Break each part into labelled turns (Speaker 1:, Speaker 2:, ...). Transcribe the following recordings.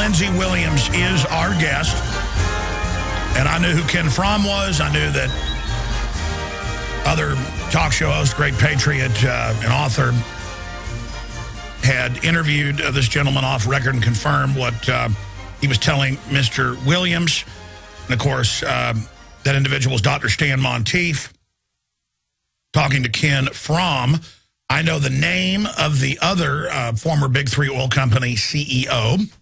Speaker 1: Lindsey Williams is our guest. And I knew who Ken Fromm was. I knew that other talk show host, great patriot and author, had interviewed this gentleman off record and confirmed what he was telling Mr. Williams. And, of course, that individual was Dr. Stan Monteith talking to Ken Fromm. I know the name of the other former Big Three oil company CEO.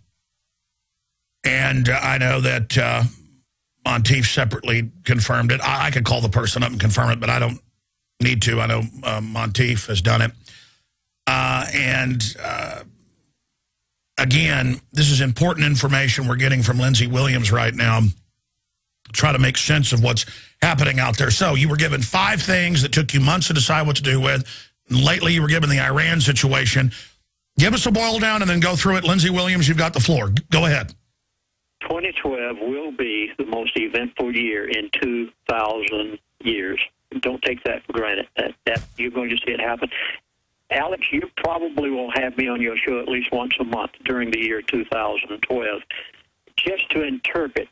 Speaker 1: And I know that Monteith separately confirmed it. I could call the person up and confirm it, but I don't need to. I know Monteith has done it. Again, this is important information we're getting from Lindsey Williams right now. Try to make sense of what's happening out there. So you were given 5 things that took you months to decide what to do with. And lately you were given the Iran situation. Give us a boil down and then go through it. Lindsey Williams, you've got the floor. Go ahead.
Speaker 2: 2012 will be the most eventful year in 2,000 years. Don't take that for granted. That you're going to see it happen. Alex, you probably will have me on your show at least once a month during the year 2012, just to interpret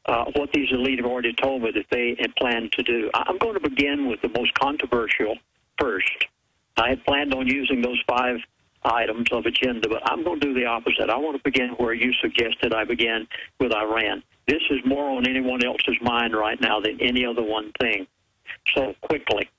Speaker 2: what these elite have already told me that they had planned to do. I'm going to begin with the most controversial first. I had planned on using those 5 items of agenda, but I'm going to do the opposite. I want to begin where you suggested I begin, with Iran. This is more on anyone else's mind right now than any other one thing. So quickly,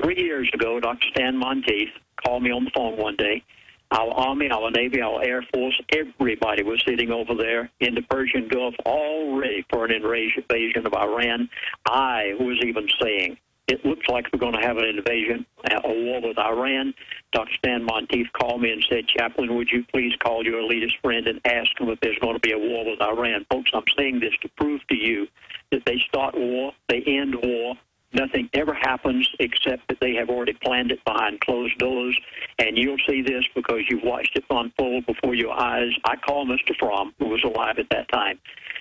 Speaker 2: 3 years ago, Dr. Stan Monteith called me on the phone one day. Our Army, our Navy, our Air Force, everybody was sitting over there in the Persian Gulf all ready for an invasion of Iran. I was even saying, it looks like we're going to have an invasion, a war with Iran. Dr. Stan Monteith called me and said, Chaplain, would you please call your elitist friend and ask him if there's going to be a war with Iran? Folks, I'm saying this to prove to you that they start war, they end war. Nothing ever happens except that they have already planned it behind closed doors. And you'll see this because you've watched it unfold before your eyes. I called Mr. Fromm, who was alive at that time,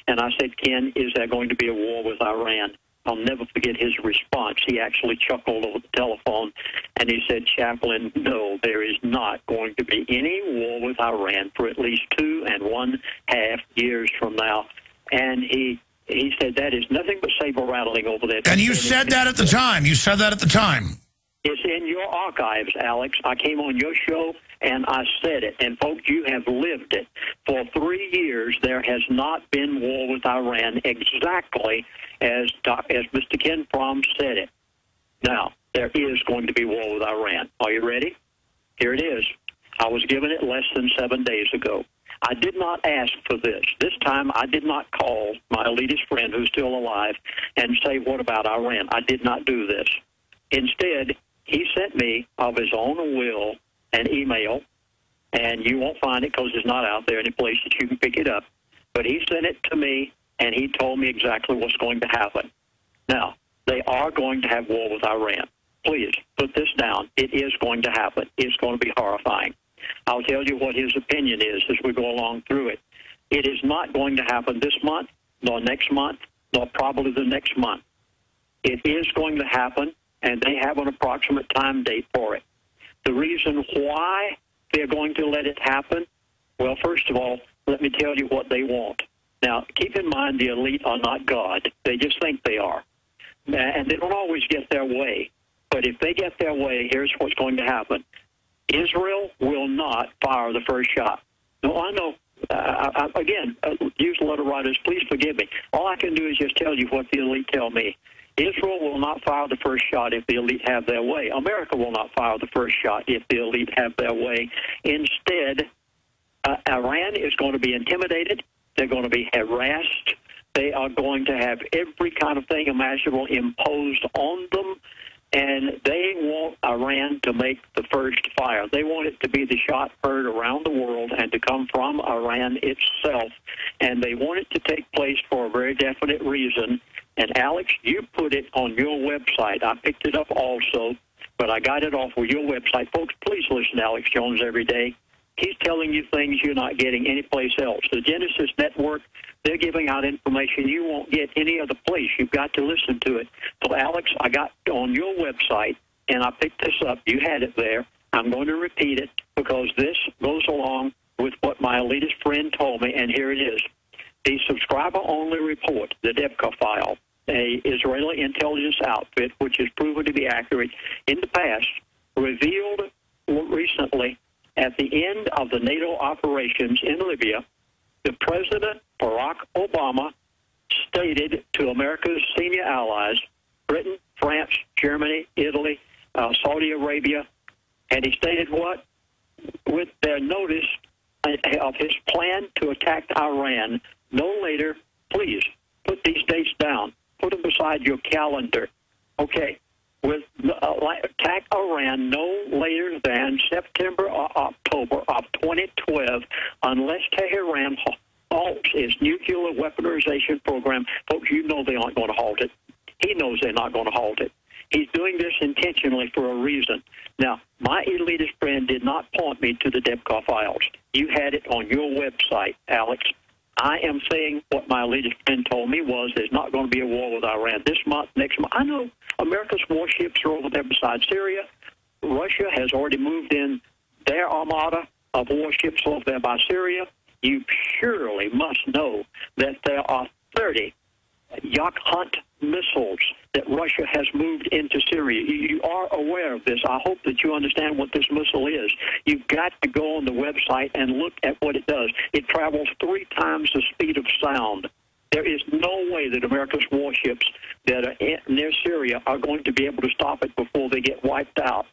Speaker 2: and I said, Ken, is there going to be a war with Iran? I'll never forget his response. He actually chuckled over the telephone, and he said, Chaplain, no, there is not going to be any war with Iran for at least 2.5 years from now. And he said, that is nothing but saber rattling over there.
Speaker 1: And you said that at the time. You said that at the time.
Speaker 2: It's in your archives, Alex. I came on your show, and I said it. And, folks, you have lived it. For 3 years, there has not been war with Iran exactly as Mr. Ken Fromm said it. Now, there is going to be war with Iran. Are you ready? Here it is. I was given it less than 7 days ago. I did not ask for this. This time, I did not call my elitist friend who's still alive and say, what about Iran? I did not do this. Instead, he sent me, of his own will, an email, and you won't find it because it's not out there any place that you can pick it up. But he sent it to me, and he told me exactly what's going to happen. Now, they are going to have war with Iran. Please, put this down. It is going to happen. It's going to be horrifying. I'll tell you what his opinion is as we go along through it. It is not going to happen this month, nor next month, nor probably the next month. It is going to happen, and they have an approximate time date for it. The reason why they're going to let it happen, well, first of all, let me tell you what they want. Now, keep in mind the elite are not God. They just think they are. And they don't always get their way. But if they get their way, here's what's going to happen. Israel will not fire the first shot. No, I know. Again, use letter writers, please forgive me. All I can do is just tell you what the elite tell me. Israel will not fire the first shot if the elite have their way. America will not fire the first shot if the elite have their way. Instead, Iran is going to be intimidated. They're going to be harassed. They are going to have every kind of thing imaginable imposed on them. And they want Iran to make the first fire. They want it to be the shot heard around the world and to come from Iran itself. And they want it to take place for a very definite reason. And, Alex, you put it on your website. I picked it up also, but I got it off of your website. Folks, please listen to Alex Jones every day. He's telling you things you're not getting anyplace else. The Genesis Network, they're giving out information you won't get any other place. You've got to listen to it. So, Alex, I got on your website, and I picked this up. You had it there. I'm going to repeat it because this goes along with what my elitist friend told me, and here it is. The subscriber-only report, the Debka file, a Israeli intelligence outfit, which has proven to be accurate in the past, revealed recently at the end of the NATO operations in Libya, the President Barack Obama stated to America's senior allies, Britain, France, Germany, Italy, Saudi Arabia, and he stated what? With their notice of his plan to attack Iran no later, please put these dates down. Put them beside your calendar. Okay, with attack Iran no later than September or October of 2012, unless Tehran halts its nuclear weaponization program. Folks, you know they aren't going to halt it. He knows they're not going to halt it. He's doing this intentionally for a reason. Now, my elitist friend did not point me to the Debka files. You had it on your website, Alex. I am saying what my elitist friend told me was there's not going to be a war with Iran this month, next month. I know America's warships are over there beside Syria. Russia has already moved in their armada of warships over there by Syria. You surely must know that there are 30 Yakup missiles that Russia has moved into Syria. You are aware of this. I hope that you understand what this missile is. You've got to go on the website and look at what it does. It travels 3 times the speed of sound. There is no way that America's warships that are near Syria are going to be able to stop it before they get wiped out.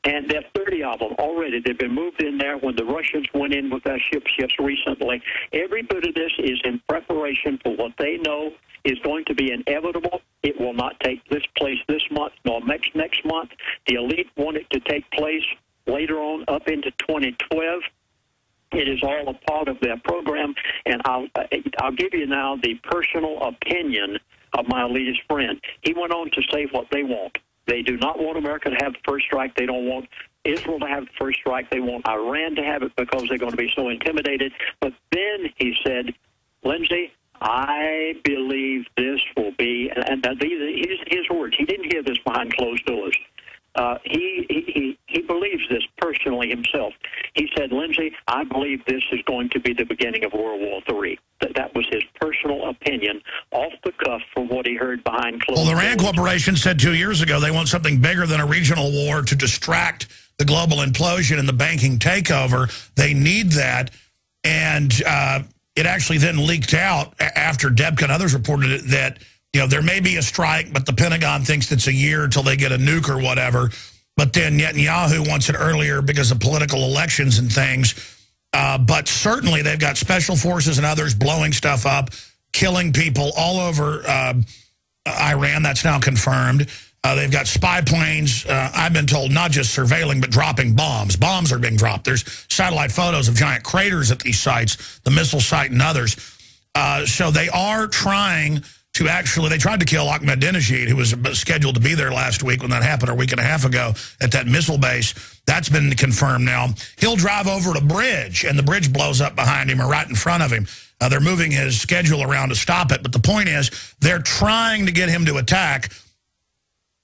Speaker 2: And there are 30 of them already. They've been moved in there when the Russians went in with their ships just recently. Every bit of this is in preparation for what they know is going to be inevitable. It will not take this place this month nor next month. The elite want it to take place later on up into 2012. It is all a part of their program, and I'll give you now the personal opinion of my elitist friend. He went on to say what they want. They do not want America to have the first strike. They don't want Israel to have the first strike. They want Iran to have it because they're going to be so intimidated. But then he said, Lindsay, I believe this will be, and these are his words. He didn't hear this behind closed doors. He believes this personally himself. He said, Lindsay, I believe this is going to be the beginning of World War III. That was his personal opinion, off the cuff from what he heard behind closed doors.
Speaker 1: Well, the Rand Corporation said 2 years ago they want something bigger than a regional war to distract the global implosion and the banking takeover. They need that, and it actually then leaked out after Debka and others reported it that, you know, there may be a strike, but the Pentagon thinks it's a year until they get a nuke or whatever. But then Netanyahu wants it earlier because of political elections and things. But certainly they've got special forces and others blowing stuff up, killing people all over Iran. That's now confirmed. They've got spy planes, I've been told, not just surveilling, but dropping bombs. Bombs are being dropped. There's satellite photos of giant craters at these sites, the missile site and others. So they are trying to actually, they tried to kill Ahmadinejad, who was scheduled to be there last week when that happened, or a week and a half ago, at that missile base. That's been confirmed now. He'll drive over a bridge, and the bridge blows up behind him or right in front of him. They're moving his schedule around to stop it. But the point is, they're trying to get him to attack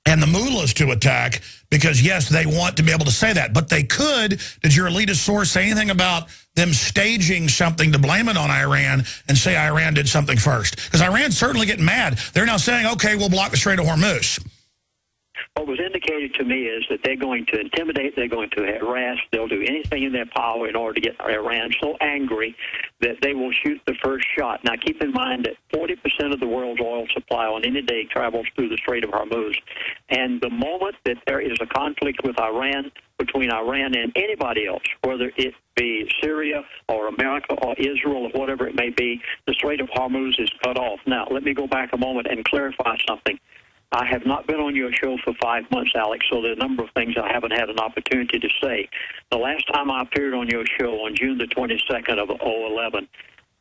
Speaker 1: and the mullahs to attack because, yes, they want to be able to say that. But they could, did your elitist source say anything about them staging something to blame it on Iran and say Iran did something first? Because Iran's certainly getting mad. They're now saying, okay, we'll block the Strait of Hormuz.
Speaker 2: What was indicated to me is that they're going to intimidate, they're going to harass, they'll do anything in their power in order to get Iran so angry that they will shoot the first shot. Now, keep in mind that 40% of the world's oil supply on any day travels through the Strait of Hormuz. And the moment that there is a conflict with Iran, between Iran and anybody else, whether it be Syria or America or Israel or whatever it may be, the Strait of Hormuz is cut off. Now, let me go back a moment and clarify something. I have not been on your show for 5 months, Alex, so there are a number of things I haven't had an opportunity to say. The last time I appeared on your show on June the 22nd of 2011,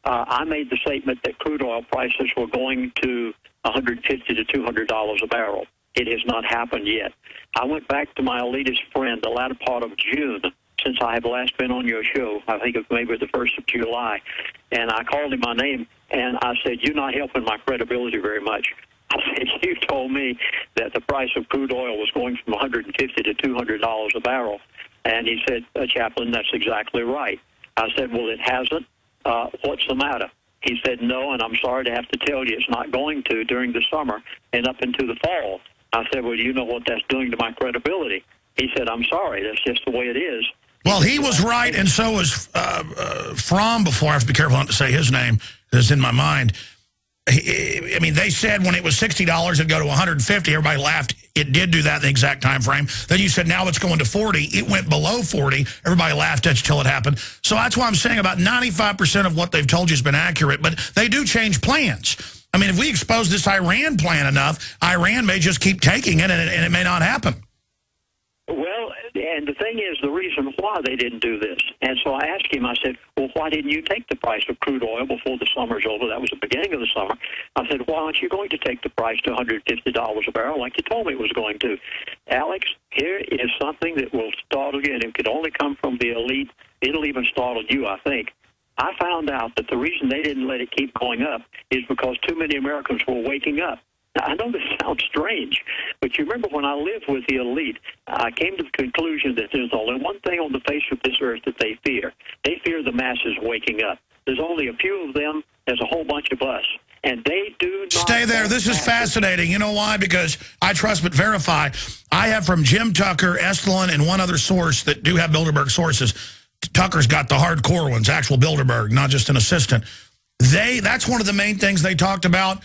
Speaker 2: I made the statement that crude oil prices were going to $150 to $200 a barrel. It has not happened yet. I went back to my elitist friend the latter part of June, since I have last been on your show. I think it was maybe the 1st of July. And I called him by name, and I said, you're not helping my credibility very much. I said, you told me that the price of crude oil was going from $150 to $200 a barrel. And he said, Chaplain, that's exactly right. I said, well, it hasn't. What's the matter? He said, no, and I'm sorry to have to tell you it's not going to during the summer and up into the fall. I said, well, you know what that's doing to my credibility. He said, I'm sorry, that's just the way it is.
Speaker 1: Well, he was right, and so was Fromm before. I have to be careful not to say his name, because it's in my mind. I mean, they said when it was $60, it'd go to $150. Everybody laughed. It did do that in the exact time frame. Then you said, now it's going to 40. It went below 40. Everybody laughed at you till it happened. So that's why I'm saying about 95% of what they've told you has been accurate, but they do change plans. I mean, if we expose this Iran plan enough, Iran may just keep taking it, and it may not happen.
Speaker 2: Well, and the thing is, the reason why they didn't do this. And so I asked him, I said, well, why didn't you take the price of crude oil before the summer's over? That was the beginning of the summer. I said, why aren't you going to take the price to $150 a barrel like you told me it was going to? Alex, here is something that will startle you, and it could only come from the elite. It'll even startle you, I think. I found out that the reason they didn't let it keep going up is because too many Americans were waking up. Now, I know this sounds strange, but you remember when I lived with the elite, I came to the conclusion that there's only one thing on the face of this earth that they fear. They fear the masses waking up. There's only a few of them. There's a whole bunch of us. And they do not...
Speaker 1: Stay there. This is fascinating. You know why? Because I trust but verify. I have from Jim Tucker, Estlin, and one other source that do have Bilderberg sources. Tucker's got the hardcore ones, actual Bilderberg, not just an assistant. That's one of the main things they talked about.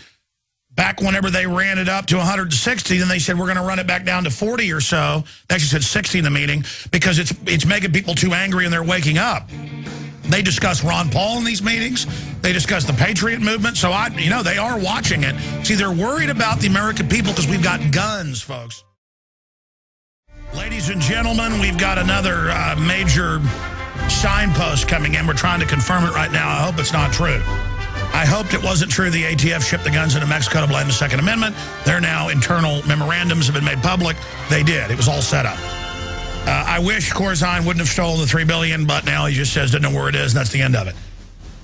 Speaker 1: Back whenever they ran it up to 160, then they said, we're going to run it back down to 40 or so. They actually said 60 in the meeting because it's making people too angry and they're waking up. They discuss Ron Paul in these meetings. They discuss the Patriot movement. So, they are watching it. See, they're worried about the American people because we've got guns, folks. Ladies and gentlemen, we've got another major signpost coming in. We're trying to confirm it right now. I hope it's not true. I hoped it wasn't true the ATF shipped the guns into Mexico to blame the Second Amendment. They're now internal memorandums have been made public. They did. It was all set up. I wish Corzine wouldn't have stolen the $3 billion, but now he just says doesn't know where it is, and that's the end of it.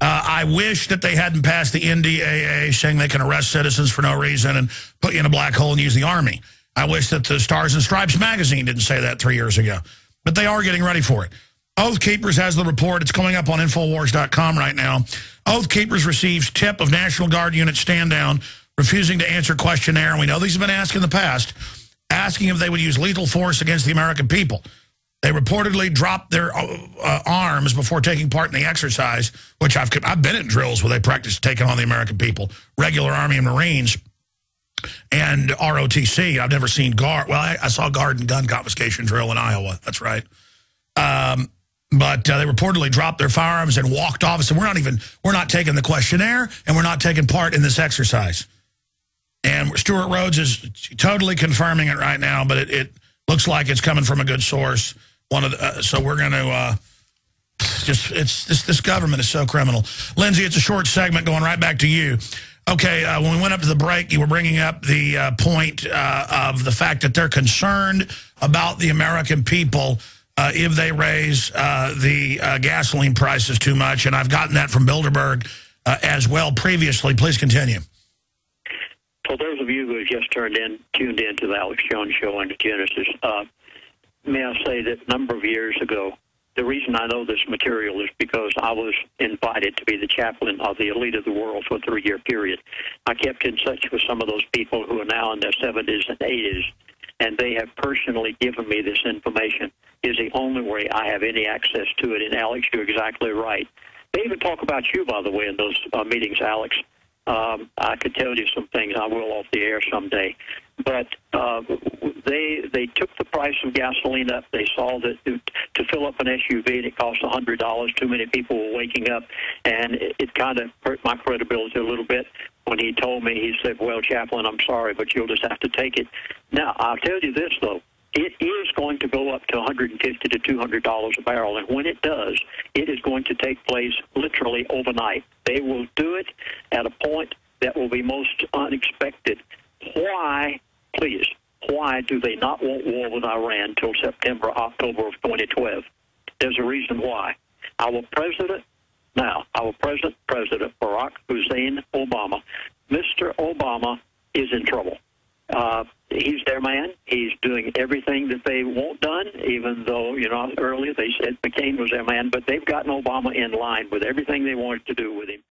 Speaker 1: I wish that they hadn't passed the NDAA saying they can arrest citizens for no reason and put you in a black hole and use the Army. I wish that the Stars and Stripes magazine didn't say that 3 years ago. But they are getting ready for it. Oath Keepers has the report. It's coming up on Infowars.com right now. Oath Keepers receives tip of National Guard unit stand down, refusing to answer questionnaire. And we know these have been asked in the past, asking if they would use lethal force against the American people. They reportedly dropped their arms before taking part in the exercise, which I've been at drills where they practice taking on the American people, regular Army and Marines, and ROTC. I've never seen Guard. Well, I saw Guard and gun confiscation drill in Iowa. That's right. But they reportedly dropped their firearms and walked off and said, we're not taking the questionnaire and we're not taking part in this exercise. And Stuart Rhodes is totally confirming it right now, but it looks like it's coming from a good source. So we're going to this government is so criminal. Lindsay, it's a short segment going right back to you. Okay, when we went up to the break, you were bringing up the point of the fact that they're concerned about the American people if they raise the gasoline prices too much. And I've gotten that from Bilderberg as well previously. Please continue.
Speaker 2: For those of you who have just tuned in to the Alex Jones Show and Genesis, may I say that a number of years ago, the reason I know this material is because I was invited to be the chaplain of the elite of the world for a 3-year period. I kept in touch with some of those people who are now in their 70s and 80s, and they have personally given me this information. Is the only way I have any access to it. And, Alex, you're exactly right. They even talk about you, by the way, in those meetings, Alex. I could tell you some things. I will off the air someday. But they took the price of gasoline up. They saw that to fill up an SUV, it cost $100. Too many people were waking up, and it kind of hurt my credibility a little bit. When he told me, he said, well, Chaplain, I'm sorry, but you'll just have to take it. Now, I'll tell you this, though. It is going to go up to $150 to $200 a barrel, and when it does, it is going to take place literally overnight. They will do it at a point that will be most unexpected. Why, please, why do they not want war with Iran until September, October of 2012? There's a reason why. Our President Barack Hussein Obama, Mr. Obama is in trouble. He's their man. He's doing everything that they want done, even though, earlier they said McCain was their man, but they've gotten Obama in line with everything they wanted to do with him.